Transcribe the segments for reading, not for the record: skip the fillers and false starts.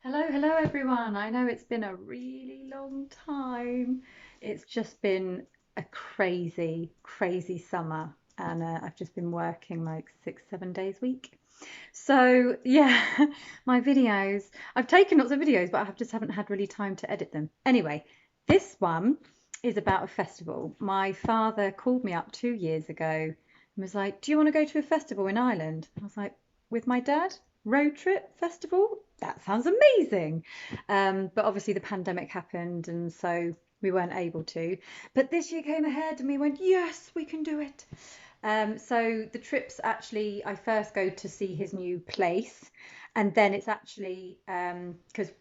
Hello everyone. I know it's been a really long time. It's just been a crazy summer, and I've just been working like 6, 7 days a week. So yeah, my videos, I've taken lots of videos, but I just haven't had really time to edit them. Anyway, this one is about a festival. My father called me up 2 years ago and was like, "Do you want to go to a festival in Ireland?" I was like, "With my dad? Road trip festival? That sounds amazing." But obviously the pandemic happened, and so we weren't able to. But this year came ahead, and we went, "Yes, we can do it." So the trips actually, I first go to see his new place, and then it's actually because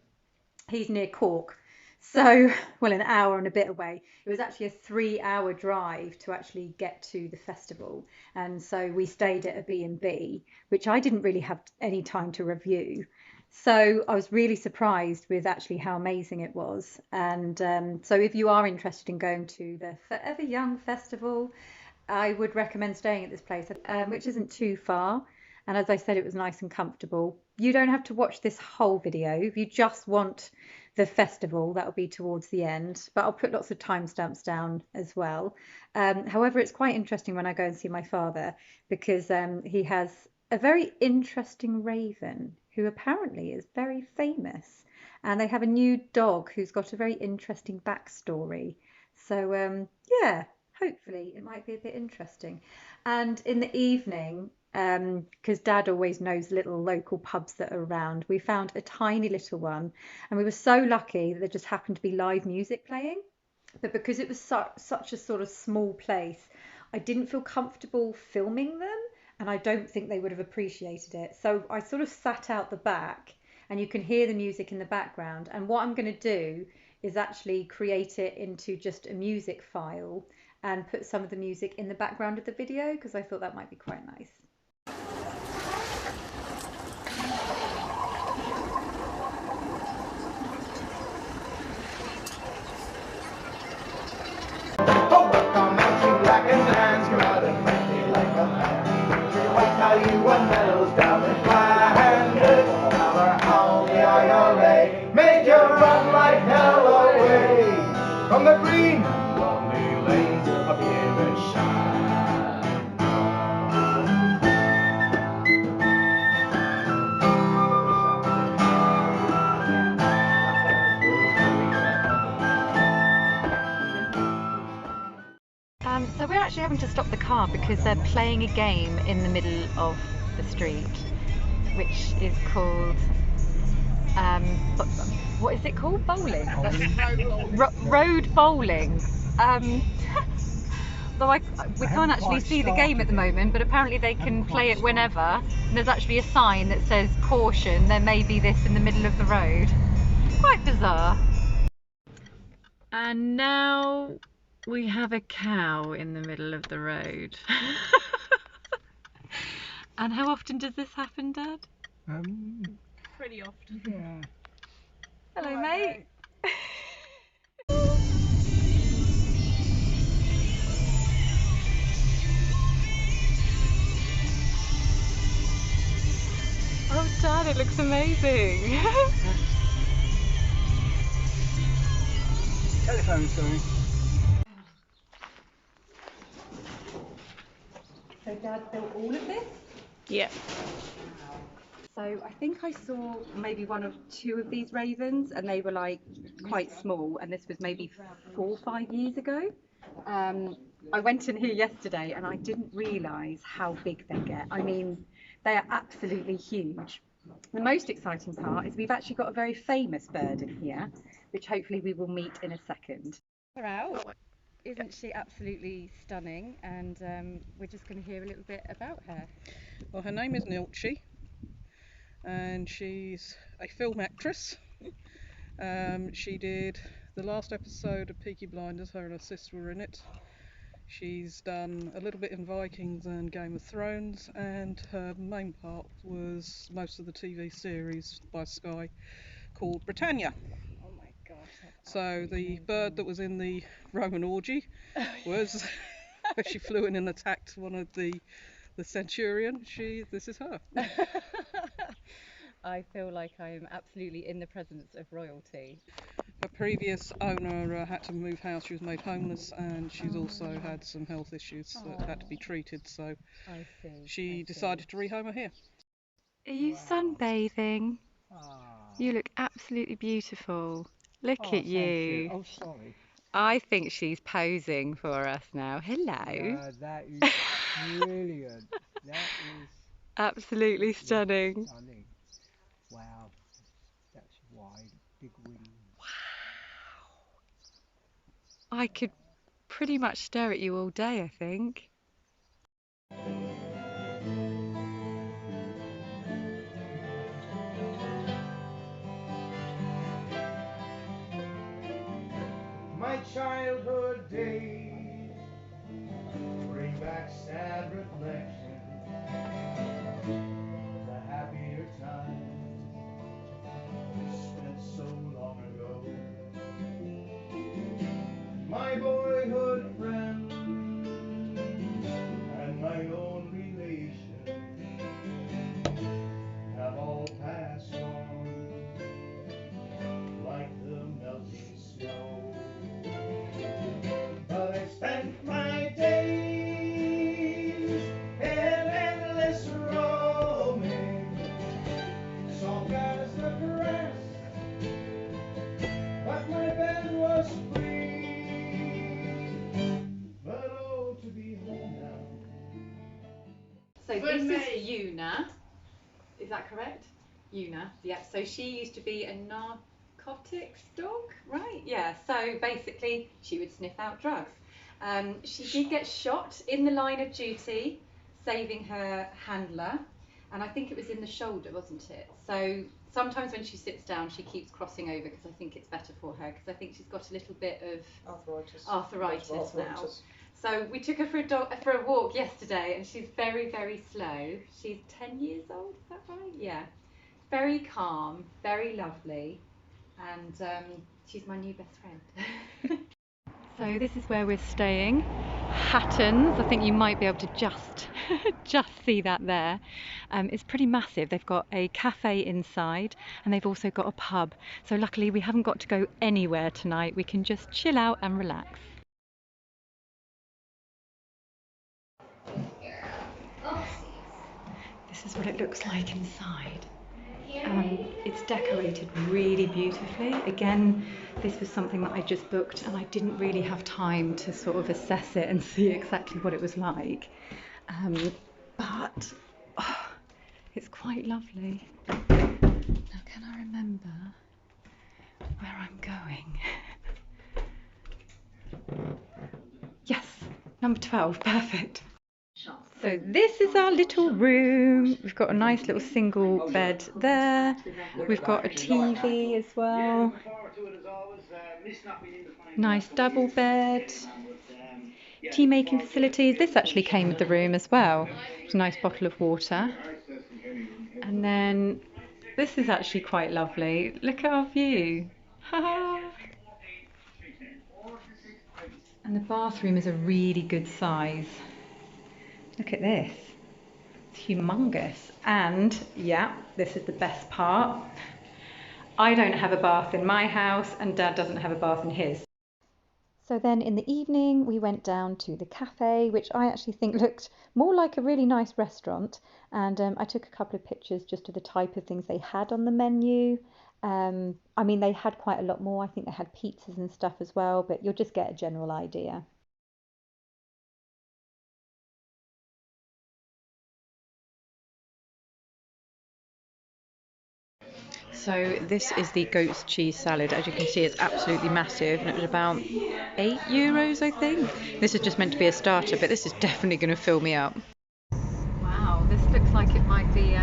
he's near Cork. So, well, an hour and a bit away. It was actually a 3 hour drive to actually get to the festival. And so we stayed at a B&B, which I didn't really have any time to review. So I was really surprised with actually how amazing it was. And so if you are interested in going to the Forever Young Festival, I would recommend staying at this place, which isn't too far. And as I said, it was nice and comfortable. You don't have to watch this whole video. If you just want the festival, that'll be towards the end. But I'll put lots of timestamps down as well. However, it's quite interesting when I go and see my father because he has a very interesting raven who apparently is very famous. And they have a new dog who's got a very interesting backstory. So, yeah, hopefully it might be a bit interesting. And in the evening, because Dad always knows little local pubs that are around, we found a tiny little one, and we were so lucky that there just happened to be live music playing. But because it was such a sort of small place, I didn't feel comfortable filming them, and I don't think they would have appreciated it. So I sort of sat out the back, and you can hear the music in the background. And what I'm going to do is actually create it into just a music file and put some of the music in the background of the video because I thought that might be quite nice. Oh, come out, you black and hands, come out and make me like a man. See what tell you what medals down in Flanders. Our own the IRA made you run like hell away from the green and lonely lanes of Irishan. So we're actually having to stop the car because they're playing a game in the middle of the street, which is called um, what is it called? Bowling. Road bowling. Um, though we can't actually see the game at the moment, but apparently they can play it whenever. And there's actually a sign that says caution. There may be this in the middle of the road. Quite bizarre. And now we have a cow in the middle of the road. And how often does this happen, Dad? Pretty often. Yeah. Hello, mate. Oh, Dad, it looks amazing. Telephone, sorry. So Dad built all of this? Yeah. So I think I saw maybe one of two of these ravens, and they were like quite small, and this was maybe 4 or 5 years ago. I went in here yesterday and I didn't realise how big they get. I mean, they are absolutely huge. The most exciting part is we've actually got a very famous bird in here, which hopefully we will meet in a second. Her out. Isn't she absolutely stunning? And we're just going to hear a little bit about her. Well, her name is Nilchi, and she's a film actress. She did the last episode of Peaky Blinders. Her and her sister were in it. She's done a little bit in Vikings and Game of Thrones, and her main part was most of the TV series by Sky called Britannia. Oh my gosh. So the bird that was in the Roman orgy was she flew in and attacked one of the centurion. This is her. I feel like I am absolutely in the presence of royalty. Her previous owner had to move house. She was made homeless, and she's also had some health issues that had to be treated. So I see. she decided to rehome her here. Are you sunbathing? You look absolutely beautiful. Look at you. Oh, sorry. I think she's posing for us now. Hello. Yeah, that is brilliant. That is Absolutely stunning. stunning. Wow, that's wide, big wing. I could pretty much stare at you all day, I think. My childhood days bring back sad reflections of the happier times spent so long ago. My boyhood friends and my own relations have all passed on like the melting snow. But I spent my days in endless roaming, soft as the grass, but my bed was free. But oh, to be home now. So this is Una. Is that correct? Una. Yeah. So she used to be a narcotics dog, right? Yeah. So basically, she would sniff out drugs. She did get shot in the line of duty, saving her handler, and I think it was in the shoulder, wasn't it? So sometimes when she sits down, she keeps crossing over because I think it's better for her because I think she's got a little bit of arthritis now. So we took her for a walk yesterday, and she's very, very slow. She's 10 years old, is that right? Yeah. Very calm, very lovely, and she's my new best friend. So this is where we're staying. Hatton's. I think you might be able to just see that there. It's pretty massive. They've got a cafe inside, and they've also got a pub. So luckily we haven't got to go anywhere tonight. We can just chill out and relax. This is what it looks like inside. It's decorated really beautifully. Again, this was something that I just booked and I didn't really have time to sort of assess it and see exactly what it was like. But it's quite lovely. Now, can I remember where I'm going? Yes, number 12, perfect. So this is our little room. We've got a nice little single bed there. We've got a TV as well. Nice double bed. Tea making facilities. This actually came with the room as well. It's a nice bottle of water. And then this is actually quite lovely. Look at our view. And the bathroom is a really good size. Look at this. It's humongous. And yeah, this is the best part. I don't have a bath in my house and Dad doesn't have a bath in his. So then in the evening we went down to the cafe, which I actually think looked more like a really nice restaurant, and I took a couple of pictures just of the type of things they had on the menu. I mean, they had quite a lot more. I think they had pizzas and stuff as well, but you'll just get a general idea. So this is the goat's cheese salad. As you can see, it's absolutely massive, and it was about €8, I think. This is just meant to be a starter, but this is definitely going to fill me up. Wow, this looks like it might be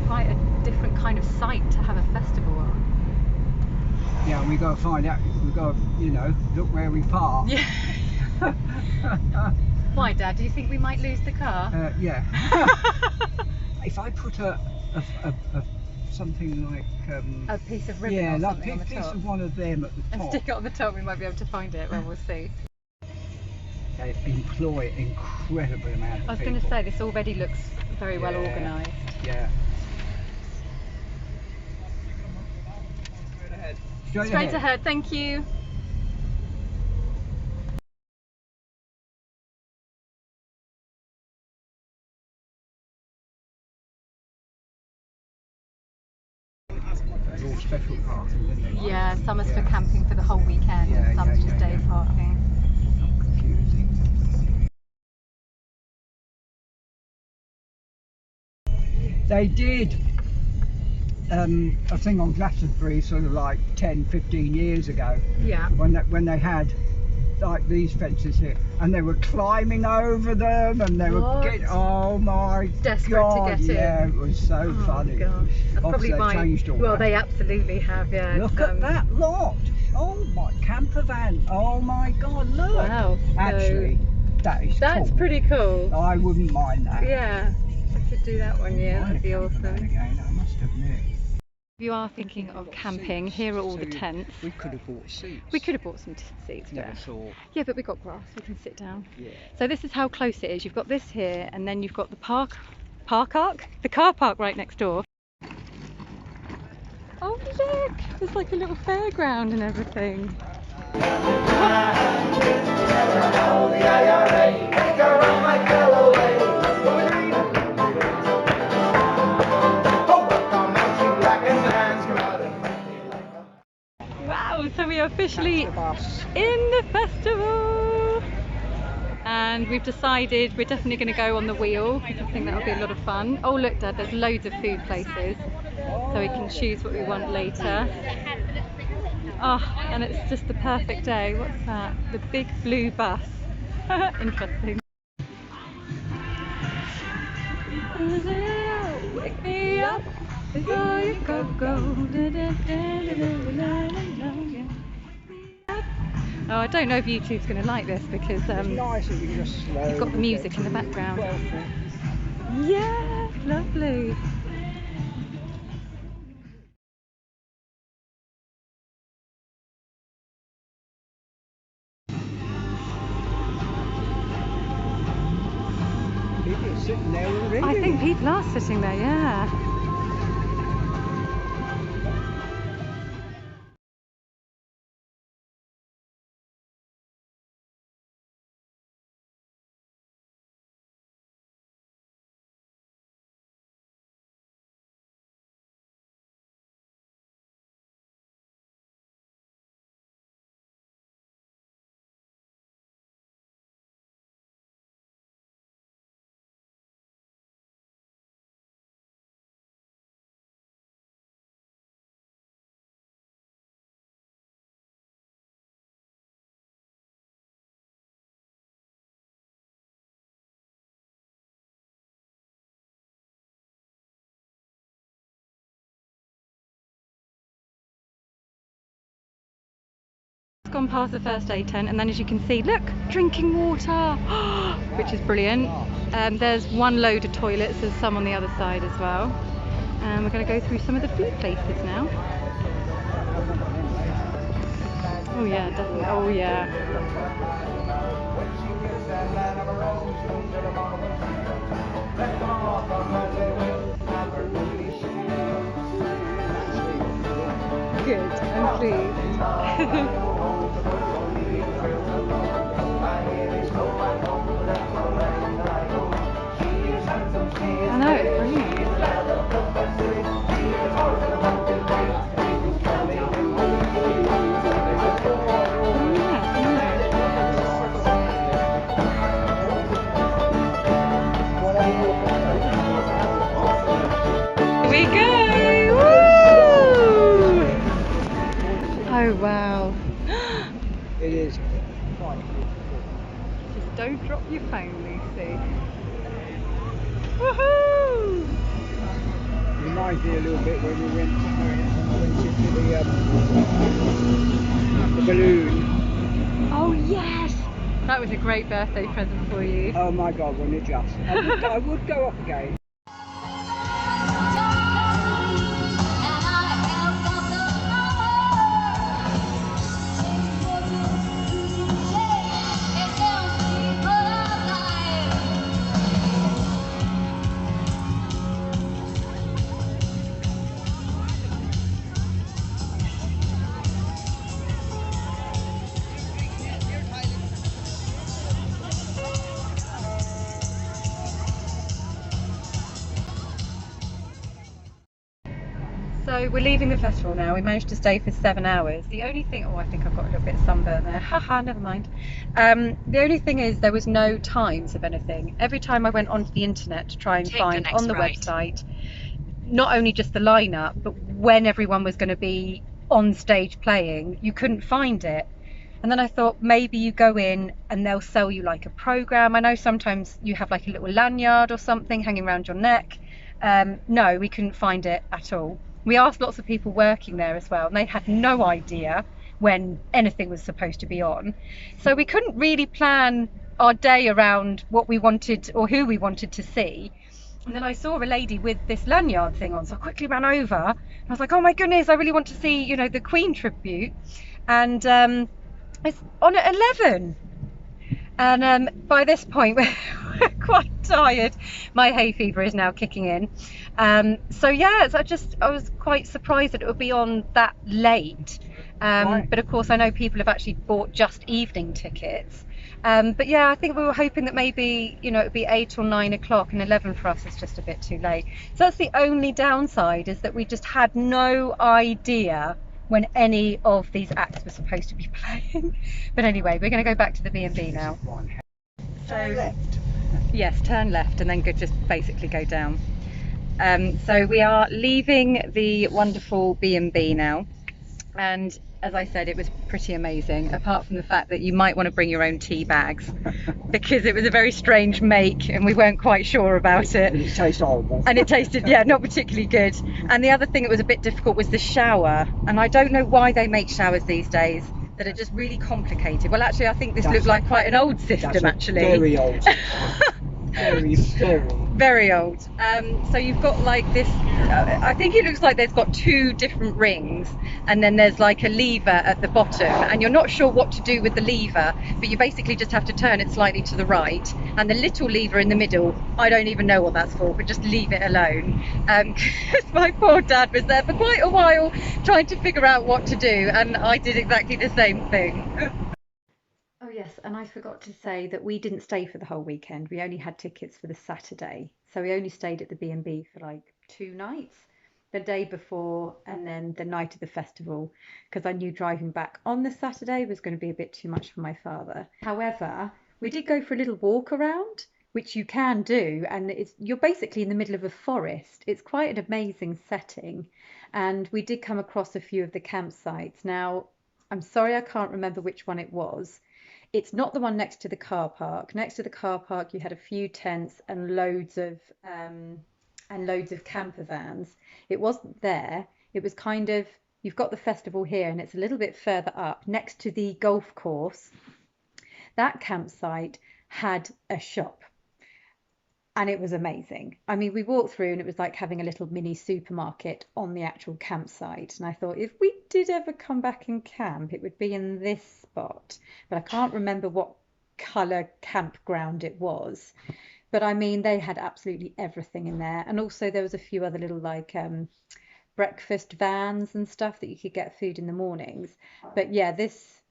quite a different kind of site to have a festival on. Yeah, we got to find out. We got to, look where we park. Yeah. Why, Dad? Do you think we might lose the car? Yeah. If I put something like a piece of ribbon or something on the top. Yeah, like a piece of one of them at the top. And stick it on the top, we might be able to find it. Well, we'll see. They employ incredible amount of people. I was going to say, this already looks very well organised. Yeah. Straight ahead, thank you. It's all special parking, isn't it? Yeah, summer's for camping for the whole weekend, Yeah, and summer's yeah, just yeah, day yeah. parking. Confusing. They did a thing on Glastonbury sort of like 10-15 years ago Yeah. when they had like these fences here and they were climbing over them and they were What? oh my Desperate god, to get yeah, in. it was so Oh funny. gosh, that's probably Obviously they why. changed all Well, that. they absolutely have. Yeah. Look at that lot. Oh my camper van. Oh my god, look. Wow. Actually, That's cool. pretty cool. I wouldn't mind that. Yeah, I could do that one. Yeah, that'd be awesome. Again, I must admit. If you are thinking of camping, here are all the tents. We could have bought seats. We could have bought some seats, Never but saw. yeah, but we got grass. We can sit down. Yeah. So this is how close it is. You've got this here, and then you've got the car park right next door. Oh look, there's like a little fairground and everything. Wow, so we are officially in the festival, and we've decided we're definitely going to go on the wheel because I think that'll be a lot of fun. Oh look Dad, there's loads of food places, so we can choose what we want later. Oh, and it's just the perfect day. What's that? The big blue bus. Interesting. Wake me up before you go. Oh, I don't know if YouTube's going to like this because It's nice that you can just slow you've got the music in the background. Yeah, lovely. People are sitting there already. I think people are sitting there, yeah. It's gone past the first aid tent, and then as you can see, look, drinking water, which is brilliant. There's one load of toilets, there's some on the other side as well. And we're going to go through some of the food places now. Oh yeah, definitely. Oh yeah. Good, I'm pleased. I know, it's brilliant. Here we go! Woo! Oh wow. It is quite beautiful. Just don't drop your phone, Lucy. Woohoo! Reminds me a little bit when we went into the balloon. Oh yes! That was a great birthday present for you. Oh my god, wasn't it just? I would go up again. So we're leaving the festival now. We managed to stay for 7 hours. The only thing, oh, I think I've got a little bit of sunburn there. Haha, never mind. The only thing is there was no times of anything. Every time I went onto the internet to try and find on the website, not only just the lineup, but when everyone was going to be on stage playing, you couldn't find it. And then I thought maybe you go in and they'll sell you like a program. I know sometimes you have like a little lanyard or something hanging around your neck. No, we couldn't find it at all. We asked lots of people working there as well, and they had no idea when anything was supposed to be on. So we couldn't really plan our day around what we wanted or who we wanted to see. And then I saw a lady with this lanyard thing on, so I quickly ran over. I was like, oh my goodness, I really want to see, the Queen tribute. And it's on at 11. And by this point, we're quite tired. My hay fever is now kicking in. So yeah, I was quite surprised that it would be on that late. But of course, I know people have actually bought just evening tickets. But yeah, I think we were hoping that maybe, it would be 8 or 9 o'clock, and 11 for us is just a bit too late. So that's the only downside, is that we just had no idea when any of these acts were supposed to be playing. But anyway, we're going to go back to the B&B now. So yes, turn left and then just basically go down. So we are leaving the wonderful B&B now, and as I said, it was pretty amazing, apart from the fact that you might want to bring your own tea bags, because it was a very strange make and we weren't quite sure about it. And it tastes horrible. And it tasted, yeah, not particularly good. And the other thing that was a bit difficult was the shower. And I don't know why they make showers these days that are just really complicated. Well, actually, I think this looked like quite an old system, actually. Very old. Very old. So you've got like this, I think it looks like there's got two different rings, and then there's like a lever at the bottom, and you're not sure what to do with the lever, but you basically just have to turn it slightly to the right, and the little lever in the middle, I don't even know what that's for, but just leave it alone. Because my poor dad was there for quite a while trying to figure out what to do, and I did exactly the same thing. Oh yes, and I forgot to say that we didn't stay for the whole weekend. We only had tickets for the Saturday. So we only stayed at the B&B for like 2 nights, the day before and then the night of the festival, because I knew driving back on the Saturday was going to be a bit too much for my father. However, we did go for a little walk around, which you can do, and you're basically in the middle of a forest. It's quite an amazing setting, and we did come across a few of the campsites. Now, I'm sorry I can't remember which one it was. It's not the one next to the car park. Next to the car park, you had a few tents and loads of camper vans. It wasn't there. It was kind of, you've got the festival here, and it's a little bit further up next to the golf course. That campsite had a shop, and it was amazing. I mean, we walked through and it was like having a little mini supermarket on the actual campsite. And I thought if we did ever come back and camp, it would be in this spot. But I can't remember what colour campground it was. But I mean, they had absolutely everything in there. And also there was a few other little like breakfast vans and stuff that you could get food in the mornings. But yeah, this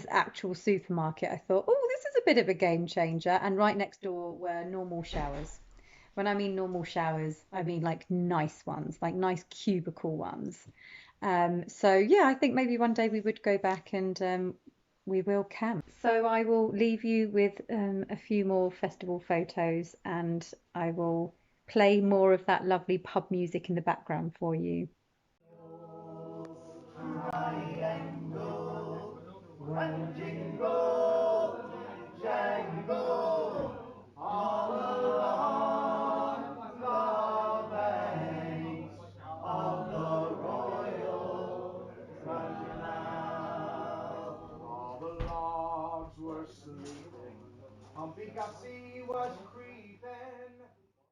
actual supermarket, I thought, oh, this is a bit of a game changer. And right next door were normal showers. When I mean normal showers, I mean like nice ones, like nice cubicle ones. So yeah, I think maybe one day we would go back and we will camp. So I will leave you with a few more festival photos, and I will play more of that lovely pub music in the background for you. Run, jingle, jangle, all along the banks of the Royal Canal. All the logs were sleeping, Humpy Gussie was creeping.